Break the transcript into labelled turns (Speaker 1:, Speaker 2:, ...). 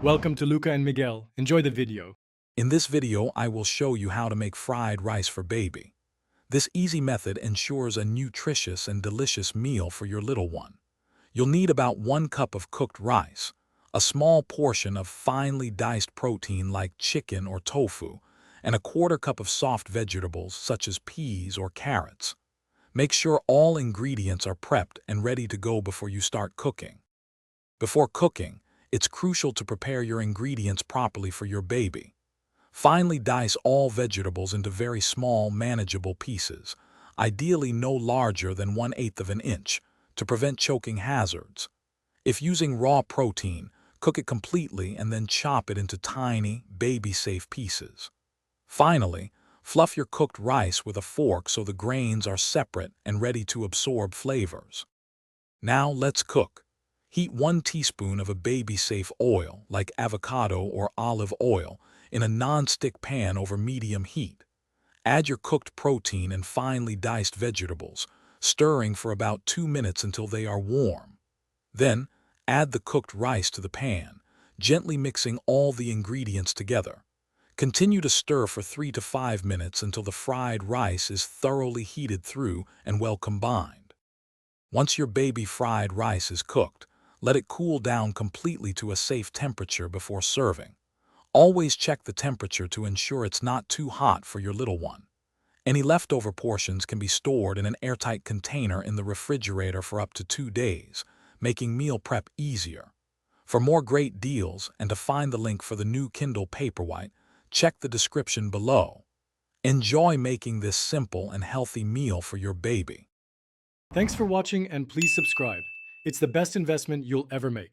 Speaker 1: Welcome to Luca and Miguel. Enjoy the video.
Speaker 2: In this video, I will show you how to make fried rice for baby. This easy method ensures a nutritious and delicious meal for your little one. You'll need about 1 cup of cooked rice, a small portion of finely diced protein like chicken or tofu, and a 1/4 cup of soft vegetables such as peas or carrots. Make sure all ingredients are prepped and ready to go before you start cooking. Before cooking, it's crucial to prepare your ingredients properly for your baby. Finely dice all vegetables into very small, manageable pieces, ideally no larger than 1/8 of an inch, to prevent choking hazards. If using raw protein, cook it completely and then chop it into tiny, baby-safe pieces. Finally, fluff your cooked rice with a fork so the grains are separate and ready to absorb flavors. Now let's cook. Heat 1 teaspoon of a baby-safe oil, like avocado or olive oil, in a non-stick pan over medium heat. Add your cooked protein and finely diced vegetables, stirring for about 2 minutes until they are warm. Then, add the cooked rice to the pan, gently mixing all the ingredients together. Continue to stir for 3 to 5 minutes until the fried rice is thoroughly heated through and well combined. Once your baby fried rice is cooked, let it cool down completely to a safe temperature before serving. Always check the temperature to ensure it's not too hot for your little one. Any leftover portions can be stored in an airtight container in the refrigerator for up to 2 days, making meal prep easier. For more great deals and to find the link for the new Kindle Paperwhite, check the description below. Enjoy making this simple and healthy meal for your baby.
Speaker 1: Thanks for watching and please subscribe. It's the best investment you'll ever make.